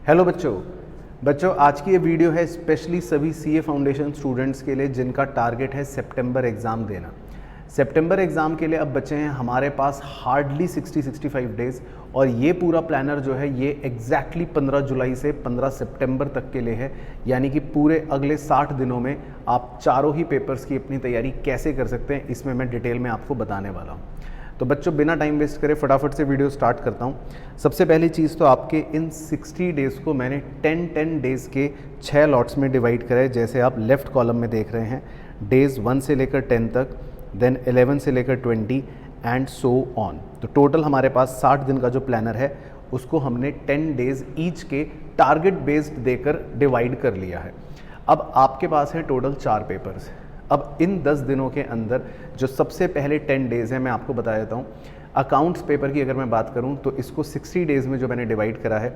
Hello बच्चों आज की ये वीडियो है स्पेशली सभी सीए फाउंडेशन स्टूडेंट्स के लिए जिनका टारगेट है सितंबर एग्ज़ाम देना। सितंबर एग्ज़ाम के लिए अब बचे हैं हमारे पास हार्डली 60-65 डेज़ और ये पूरा प्लानर जो है ये एग्जैक्टली 15 जुलाई से 15 सितंबर तक के लिए है, यानी कि पूरे अगले 60 दिनों में आप चारों ही पेपर्स की अपनी तैयारी कैसे कर सकते हैं इसमें मैं डिटेल में आपको बताने वाला हूँ। तो बच्चों बिना टाइम वेस्ट करे फटाफट से वीडियो स्टार्ट करता हूँ। सबसे पहली चीज़ तो आपके इन 60 डेज़ को मैंने 10 डेज़ के 6 लॉट्स में डिवाइड करा है। जैसे आप लेफ़्ट कॉलम में देख रहे हैं डेज़ 1 से लेकर 10 तक, देन 11 से लेकर 20 एंड सो ऑन। तो टोटल हमारे पास 60 दिन का जो प्लानर है उसको हमने 10 डेज़ ईच के टारगेट बेस्ड देकर डिवाइड कर लिया है। अब आपके पास है टोटल 4 पेपर्स। अब इन 10 दिनों के अंदर जो सबसे पहले 10 डेज़ हैं मैं आपको बता देता हूँ। अकाउंट्स पेपर की अगर मैं बात करूँ तो इसको 60 डेज़ में जो मैंने डिवाइड करा है,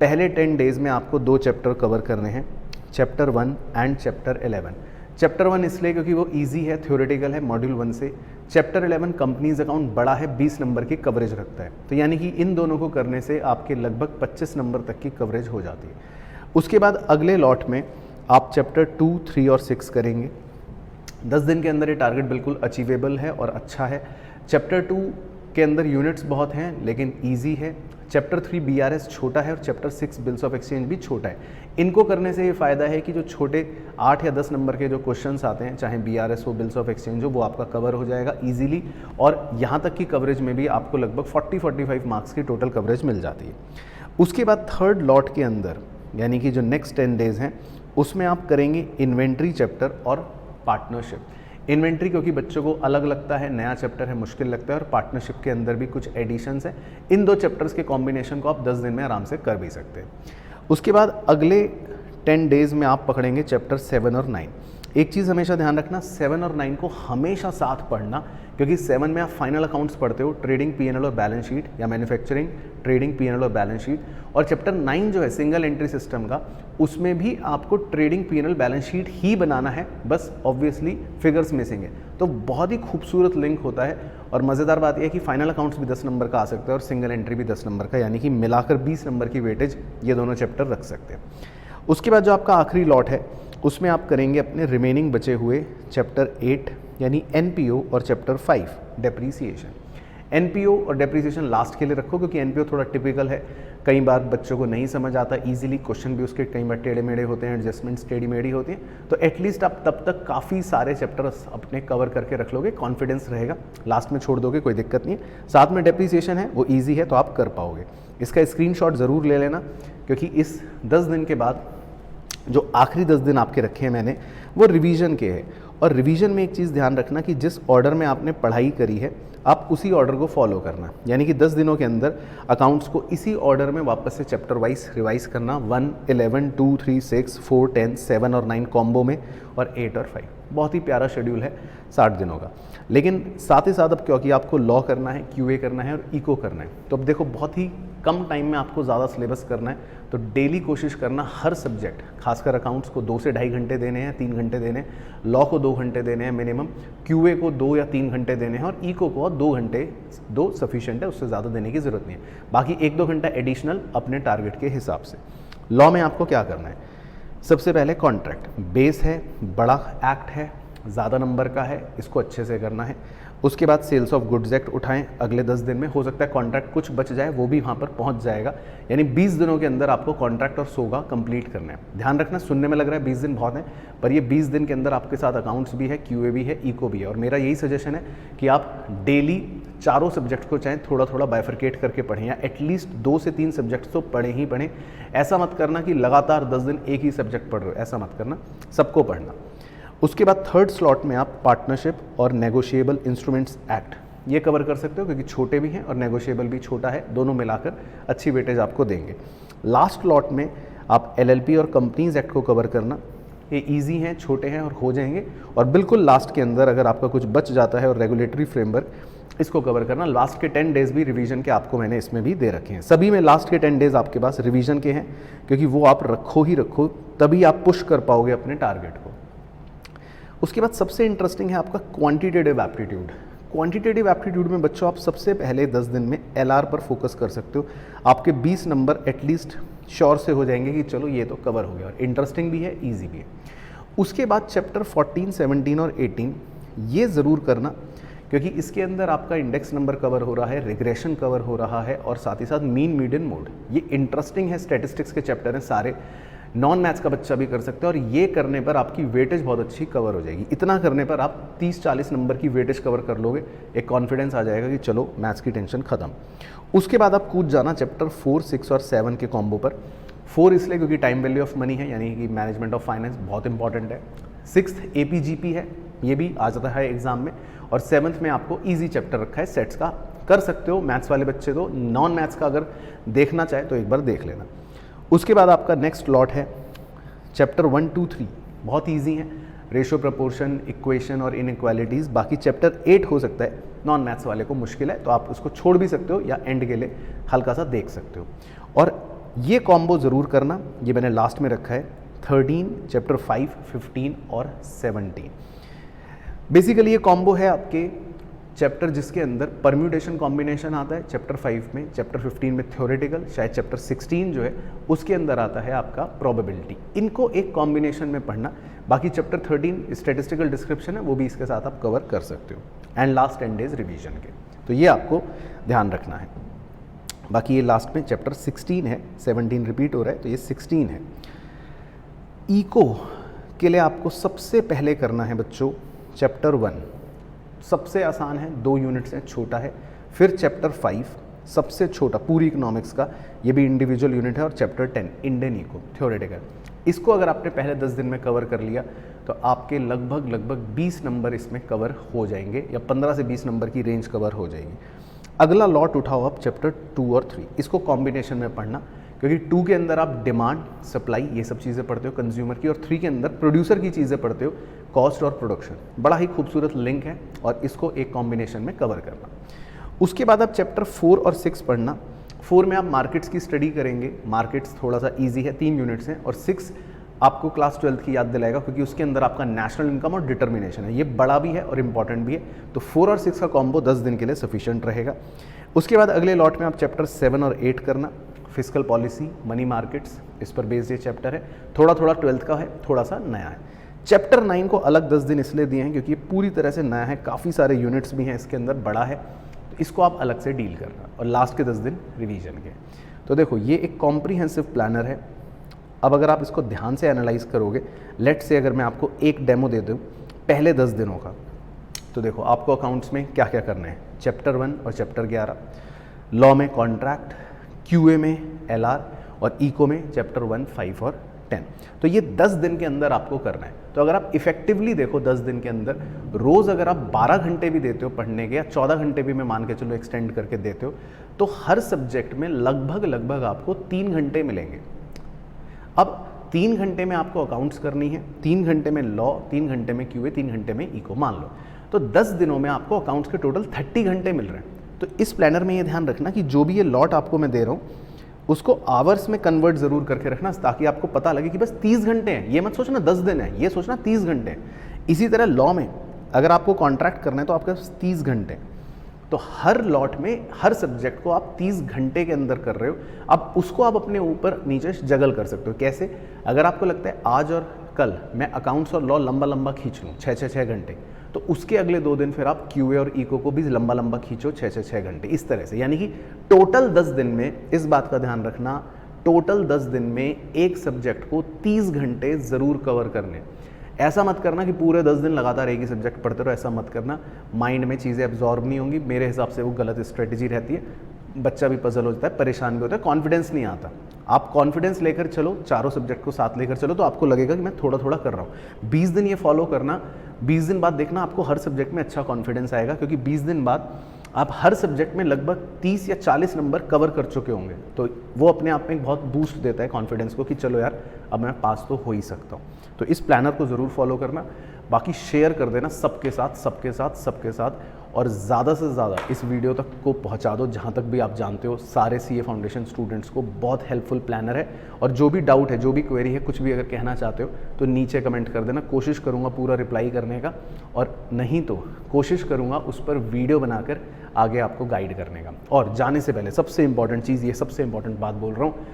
पहले 10 डेज़ में आपको 2 चैप्टर कवर करने हैं, चैप्टर 1 एंड चैप्टर 11। चैप्टर 1 इसलिए क्योंकि वो ईजी है, थ्योरेटिकल है मॉड्यूल 1 से। चैप्टर 11 कंपनीज अकाउंट बड़ा है, 20 नंबर की कवरेज रखता है, तो यानी कि इन दोनों को करने से आपके लगभग 25 नंबर तक की कवरेज हो जाती है। उसके बाद अगले लॉट में आप चैप्टर 2, 3 और 6 करेंगे। 10 दिन के अंदर ये टारगेट बिल्कुल अचीवेबल है और अच्छा है। चैप्टर 2 के अंदर यूनिट्स बहुत हैं लेकिन इजी है। चैप्टर 3 बीआरएस छोटा है और चैप्टर 6 बिल्स ऑफ एक्सचेंज भी छोटा है। इनको करने से ये फ़ायदा है कि जो छोटे 8 या 10 नंबर के जो क्वेश्चंस आते हैं, चाहे बीआरएस हो, बिल्स ऑफ एक्सचेंज हो, वो आपका कवर हो जाएगा ईजिली। और यहाँ तक की कवरेज में भी आपको लगभग 40-45 मार्क्स की टोटल कवरेज मिल जाती है। उसके बाद थर्ड लॉट के अंदर यानी कि जो नेक्स्ट 10 डेज़ हैं उसमें आप करेंगे इन्वेंट्री चैप्टर और पार्टनरशिप। इन्वेंट्री क्योंकि बच्चों को अलग लगता है, नया चैप्टर है, मुश्किल लगता है, और पार्टनरशिप के अंदर भी कुछ एडिशंस हैं। इन 2 चैप्टर्स के कॉम्बिनेशन को आप 10 दिन में आराम से कर भी सकते हैं। उसके बाद अगले 10 डेज़ में आप पकड़ेंगे चैप्टर 7 और 9। एक चीज़ हमेशा ध्यान रखना, 7 और 9 को हमेशा साथ पढ़ना, क्योंकि 7 में आप फाइनल अकाउंट्स पढ़ते हो, ट्रेडिंग, पीएनएल और बैलेंस शीट, या मैन्युफैक्चरिंग, ट्रेडिंग, पीएनएल और बैलेंस शीट। और चैप्टर 9 जो है सिंगल एंट्री सिस्टम का, उसमें भी आपको ट्रेडिंग, पीएनएल, बैलेंस शीट ही बनाना है, बस ऑब्वियसली फिगर्स मिसिंग है। तो बहुत ही खूबसूरत लिंक होता है। और मज़ेदार बात यह है कि फाइनल अकाउंट्स भी 10 नंबर का आ सकता है और सिंगल एंट्री भी 10 नंबर का, यानी कि मिलाकर 20 नंबर की वेटेज ये दोनों चैप्टर रख सकते हैं। उसके बाद जो आपका आखिरी लॉट है उसमें आप करेंगे अपने रिमेनिंग बचे हुए चैप्टर 8 यानी एनपीओ और चैप्टर 5 डेप्रीसिएशन। एनपीओ और डेप्रीसिएशन लास्ट के लिए रखो, क्योंकि एनपीओ थोड़ा टिपिकल है, कई बार बच्चों को नहीं समझ आता इजीली, क्वेश्चन भी उसके कई बार टेढ़े मेढ़े होते हैं, एडजस्टमेंट्स टेढ़ी मेढ़ी होती हैं। तो एटलीस्ट आप तब तक काफ़ी सारे चैप्टर्स अपने कवर करके रख लोगे, कॉन्फिडेंस रहेगा, लास्ट में छोड़ दोगे कोई दिक्कत नहीं है। साथ में डेप्रीसिएशन है वो ईजी है तो आप कर पाओगे। इसका स्क्रीनशॉट ज़रूर ले लेना, क्योंकि इस 10 दिन के बाद जो आखिरी 10 दिन आपके रखे हैं मैंने, वो रिवीजन के हैं। और रिवीजन में एक चीज़ ध्यान रखना कि जिस ऑर्डर में आपने पढ़ाई करी है आप उसी ऑर्डर को फॉलो करना, यानी कि 10 दिनों के अंदर अकाउंट्स को इसी ऑर्डर में वापस से चैप्टर वाइज रिवाइज करना, 1, 11, 2, 3, 6, 4, 10, 7 और 9 कॉम्बो में, और 8 और 5। बहुत ही प्यारा शेड्यूल है 60 दिनों का। लेकिन साथ ही साथ अब क्योंकि आपको लॉ करना है, क्यूए करना है और इको करना है, तो अब देखो बहुत ही कम टाइम में आपको ज़्यादा सिलेबस करना है, तो डेली कोशिश करना हर सब्जेक्ट, खासकर अकाउंट्स को 2 से ढाई घंटे देने हैं, 3 घंटे देने हैं, लॉ को 2 घंटे देने हैं मिनिमम, क्यूए को 2 या 3 घंटे देने हैं, और इको को 2 घंटे, 2 सफिशिएंट है, उससे ज़्यादा देने की ज़रूरत नहीं है। बाकी 1-2 घंटा एडिशनल अपने टारगेट के हिसाब से। लॉ में आपको क्या करना है, सबसे पहले कॉन्ट्रैक्ट बेस है, बड़ा एक्ट है, ज़्यादा नंबर का है, इसको अच्छे से करना है। उसके बाद सेल्स ऑफ गुड्स एक्ट उठाएं अगले 10 दिन में, हो सकता है कॉन्ट्रैक्ट कुछ बच जाए, वो भी वहाँ पर पहुँच जाएगा। यानी 20 दिनों के अंदर आपको कॉन्ट्रैक्ट और सोगा कंप्लीट करना है। ध्यान रखना, सुनने में लग रहा है 20 दिन बहुत है, पर ये 20 दिन के अंदर आपके साथ अकाउंट्स भी है, क्यूए भी है, इको भी है। और मेरा यही सजेशन है कि आप डेली चारों सब्जेक्ट को चाहे थोड़ा थोड़ा बाइफरकेट करके पढ़ें, या एटलीस्ट 2 से 3 सब्जेक्ट तो पढ़ें ही पढ़ें। ऐसा मत करना कि लगातार 10 दिन एक ही सब्जेक्ट पढ़ रहे हो, ऐसा मत करना, सबको पढ़ना। उसके बाद थर्ड स्लॉट में आप पार्टनरशिप और नेगोशिएबल इंस्ट्रूमेंट्स एक्ट ये कवर कर सकते हो, क्योंकि छोटे भी हैं और नेगोशिएबल भी छोटा है, दोनों मिलाकर अच्छी वेटेज आपको देंगे। लास्ट लॉट में आप एलएलपी और कंपनीज एक्ट को कवर करना, ये इजी हैं, छोटे हैं और हो जाएंगे। और बिल्कुल लास्ट के अंदर अगर आपका कुछ बच जाता है, और रेगुलेटरी फ्रेमवर्क, इसको कवर करना। लास्ट के 10 डेज़ भी रिवीजन के आपको मैंने इसमें भी दे रखे हैं। सभी में लास्ट के 10 डेज़ आपके पास रिवीजन के हैं, क्योंकि वो आप रखो ही रखो, तभी आप पुश कर पाओगे अपने टारगेट को। उसके बाद सबसे इंटरेस्टिंग है आपका क्वांटिटेटिव एप्टीट्यूड। क्वांटिटेटिव एप्टीट्यूड में बच्चों आप सबसे पहले 10 दिन में एलआर पर फोकस कर सकते हो। आपके 20 नंबर एटलीस्ट श्योर से हो जाएंगे कि चलो ये तो कवर हो गया, और इंटरेस्टिंग भी है, ईजी भी है। उसके बाद चैप्टर 14, 17 और 18 ये ज़रूर करना, क्योंकि इसके अंदर आपका इंडेक्स नंबर कवर हो रहा है, रिग्रेशन कवर हो रहा है, और साथ ही साथ मीन मीडियन मोड। ये इंटरेस्टिंग है, स्टैटिस्टिक्स के चैप्टर हैं सारे, नॉन मैथ्स का बच्चा भी कर सकता है, और ये करने पर आपकी वेटेज बहुत अच्छी कवर हो जाएगी। इतना करने पर आप 30-40 नंबर की वेटेज कवर कर लोगे, एक कॉन्फिडेंस आ जाएगा कि चलो मैथ्स की टेंशन खत्म। उसके बाद आप कूद जाना चैप्टर 4, 6 और 7 के कॉम्बो पर। 4 इसलिए क्योंकि टाइम वैल्यू ऑफ मनी है, यानी कि मैनेजमेंट ऑफ फाइनेंस बहुत इंपॉर्टेंट है। 6th APGP है, ये भी आ जाता है एग्जाम में, और 7th में आपको ईजी चैप्टर रखा है सेट्स का, कर सकते हो मैथ्स वाले बच्चे तो। नॉन मैथ्स का अगर देखना चाहे तो एक बार देख लेना। उसके बाद आपका नेक्स्ट लॉट है चैप्टर 1, 2, 3, बहुत ईजी है, रेशियो, प्रपोर्शन, इक्वेशन और इनइक्वालिटीज़। बाकी चैप्टर 8 हो सकता है नॉन मैथ्स वाले को मुश्किल है, तो आप उसको छोड़ भी सकते हो या एंड के लिए हल्का सा देख सकते हो। और ये कॉम्बो ज़रूर करना, ये मैंने लास्ट में रखा है, 13, चैप्टर 5, 15 और 17। बेसिकली ये कॉम्बो है आपके चैप्टर जिसके अंदर परम्यूटेशन कॉम्बिनेशन आता है चैप्टर 5 में, चैप्टर 15 में थ्योरेटिकल, शायद चैप्टर 16 जो है उसके अंदर आता है आपका प्रोबेबिलिटी। इनको एक कॉम्बिनेशन में पढ़ना। बाकी चैप्टर 13 स्टैटिस्टिकल डिस्क्रिप्शन है, वो भी इसके साथ आप कवर कर सकते हो, एंड लास्ट 10 डेज रिवीजन के, तो ये आपको ध्यान रखना है। बाकी ये लास्ट में चैप्टर 16 है, 17 रिपीट हो रहा है, तो ये 16 है। इको के लिए आपको सबसे पहले करना है बच्चों चैप्टर 1, सबसे आसान है, 2 यूनिट्स हैं, छोटा है। फिर चैप्टर 5 सबसे छोटा पूरी इकोनॉमिक्स का, ये भी इंडिविजुअल यूनिट है, और चैप्टर 10 इंडियन इको थ्योरेटिकल। इसको अगर आपने पहले 10 दिन में कवर कर लिया तो आपके लगभग 20 नंबर इसमें कवर हो जाएंगे, या 15 से 20 नंबर की रेंज कवर हो जाएगी। अगला लॉट उठाओ आप चैप्टर 2 और 3, इसको कॉम्बिनेशन में पढ़ना, क्योंकि 2 के अंदर आप डिमांड, सप्लाई, ये सब चीज़ें पढ़ते हो कंज्यूमर की, और 3 के अंदर प्रोड्यूसर की चीज़ें पढ़ते हो, कॉस्ट और प्रोडक्शन। बड़ा ही खूबसूरत लिंक है, और इसको एक कॉम्बिनेशन में कवर करना। उसके बाद आप चैप्टर 4 और 6 पढ़ना। 4 में आप मार्केट्स की स्टडी करेंगे, मार्केट्स थोड़ा सा ईजी है, 3 यूनिट्स हैं, और 6 आपको क्लास 12th की याद दिलाएगा, क्योंकि उसके अंदर आपका नेशनल इनकम और डिटर्मिनेशन है, ये बड़ा भी है और इंपॉर्टेंट भी है। तो 4 और 6 का कॉम्बो 10 दिन के लिए सफिशिएंट रहेगा। उसके बाद अगले लॉट में आप चैप्टर 7 और 8 करना, फिस्कल पॉलिसी, मनी मार्केट्स, इस पर बेस्ड ये चैप्टर है, थोड़ा 12th का है, थोड़ा सा नया है। चैप्टर 9 को अलग 10 दिन इसलिए दिए हैं क्योंकि ये पूरी तरह से नया है, काफ़ी सारे यूनिट्स भी हैं इसके अंदर, बड़ा है, तो इसको आप अलग से डील करना, और लास्ट के 10 दिन रिवीजन के। तो देखो ये एक कॉम्प्रीहेंसिव प्लानर है। अब अगर आप इसको ध्यान से एनालाइज करोगे, लेट्स से अगर मैं आपको एक डेमो दे दूँ पहले 10 दिनों का, तो देखो आपको अकाउंट्स में क्या क्या करना है, चैप्टर 1 और चैप्टर 11, लॉ में कॉन्ट्रैक्ट, QA में LR, और इको में चैप्टर 1, 5 और 10। तो ये 10 दिन के अंदर आपको करना है। तो अगर आप इफेक्टिवली देखो 10 दिन के अंदर, रोज़ अगर आप 12 घंटे भी देते हो पढ़ने के, या 14 घंटे भी मैं मान के चलो एक्सटेंड करके देते हो, तो हर सब्जेक्ट में लगभग आपको 3 घंटे मिलेंगे। अब 3 घंटे में आपको अकाउंट्स करनी है, 3 घंटे में लॉ, 3 घंटे में QA, 3 घंटे में इको, मान लो तो 10 दिनों में आपको अकाउंट्स के टोटल 30 घंटे मिल रहे हैं। तो इस प्लानर में ये ध्यान रखना कि जो भी ये लॉट आपको मैं दे रहा हूँ उसको आवर्स में कन्वर्ट ज़रूर करके रखना, ताकि आपको पता लगे कि बस 30 घंटे हैं। ये मत सोचना 10 दिन है, ये सोचना 30 घंटे हैं। इसी तरह लॉ में अगर आपको कॉन्ट्रैक्ट करना है तो आपके पास 30 घंटे, तो हर लॉट में हर सब्जेक्ट को आप 30 घंटे के अंदर कर रहे हो। अब उसको आप अपने ऊपर नीचे जगल कर सकते हो। कैसे? अगर आपको लगता है आज और कल मैं अकाउंट्स और लॉ लंबा खींच लूँ 6 घंटे, तो उसके अगले 2 दिन फिर आप QA और इको को भी लंबा खींचो 6 घंटे, इस तरह से। यानी कि टोटल 10 दिन में, इस बात का ध्यान रखना, टोटल 10 दिन में एक सब्जेक्ट को 30 घंटे ज़रूर कवर करने। ऐसा मत करना कि पूरे 10 दिन लगातार एक ही सब्जेक्ट पढ़ते रहो, ऐसा मत करना, माइंड में चीज़ें एब्जॉर्ब नहीं होंगी। मेरे हिसाब से वो गलत स्ट्रेटजी रहती है, बच्चा भी पजल होता है, परेशान भी होता है, कॉन्फिडेंस नहीं आता। आप कॉन्फिडेंस लेकर चलो, चारों सब्जेक्ट को साथ लेकर चलो, तो आपको लगेगा कि मैं थोड़ा कर रहा हूँ। 20 दिन ये फॉलो करना, 20 दिन बाद देखना आपको हर सब्जेक्ट में अच्छा कॉन्फिडेंस आएगा, क्योंकि 20 दिन बाद आप हर सब्जेक्ट में लगभग 30 या 40 नंबर कवर कर चुके होंगे। तो वो अपने आप में एक बहुत बूस्ट देता है कॉन्फिडेंस को कि चलो यार अब मैं पास तो हो ही सकता हूँ। तो इस प्लानर को ज़रूर फॉलो करना, बाकी शेयर कर देना सबके साथ, और ज़्यादा से ज़्यादा इस वीडियो तक को पहुंचा दो जहां तक भी आप जानते हो। सारे CA फाउंडेशन स्टूडेंट्स को बहुत हेल्पफुल प्लानर है, और जो भी डाउट है, जो भी क्वेरी है, कुछ भी अगर कहना चाहते हो तो नीचे कमेंट कर देना। कोशिश करूंगा पूरा रिप्लाई करने का, और नहीं तो कोशिश करूंगा उस पर वीडियो बनाकर आगे आपको गाइड करने का। और जाने से पहले सबसे इंपॉर्टेंट चीज़, ये सबसे इंपॉर्टेंट बात बोल रहा हूँ,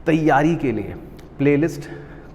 तैयारी के लिए प्लेलिस्ट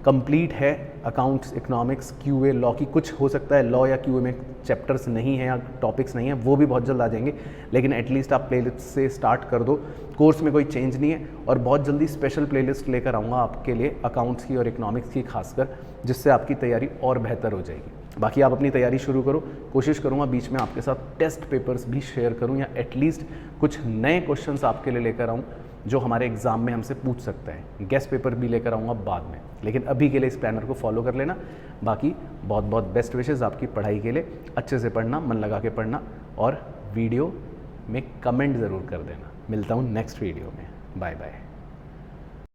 कंप्लीट है। अकाउंट्स, इकोनॉमिक्स, क्यूए, लॉ की, कुछ हो सकता है लॉ या क्यूए में चैप्टर्स नहीं है या टॉपिक्स नहीं है, वो भी बहुत जल्द आ जाएंगे, लेकिन एटलीस्ट आप प्लेलिस्ट से स्टार्ट कर दो। कोर्स में कोई चेंज नहीं है और बहुत जल्दी स्पेशल प्लेलिस्ट लेकर आऊँगा आपके लिए अकाउंट्स की और इकोनॉमिक्स की खासकर, जिससे आपकी तैयारी और बेहतर हो जाएगी। बाकी आप अपनी तैयारी शुरू करो, कोशिश करूँगा बीच में आपके साथ टेस्ट पेपर्स भी शेयर करूँ या एटलीस्ट कुछ नए क्वेश्चंस आपके लिए लेकर आऊँ जो हमारे एग्ज़ाम में हमसे पूछ सकते हैं। गेस्ट पेपर भी लेकर आऊँगा बाद में, लेकिन अभी के लिए इस प्लानर को फॉलो कर लेना। बाकी बहुत बहुत बेस्ट विशेज़ आपकी पढ़ाई के लिए। अच्छे से पढ़ना, मन लगा के पढ़ना और वीडियो में कमेंट ज़रूर कर देना। मिलता हूँ नेक्स्ट वीडियो में। Bye bye.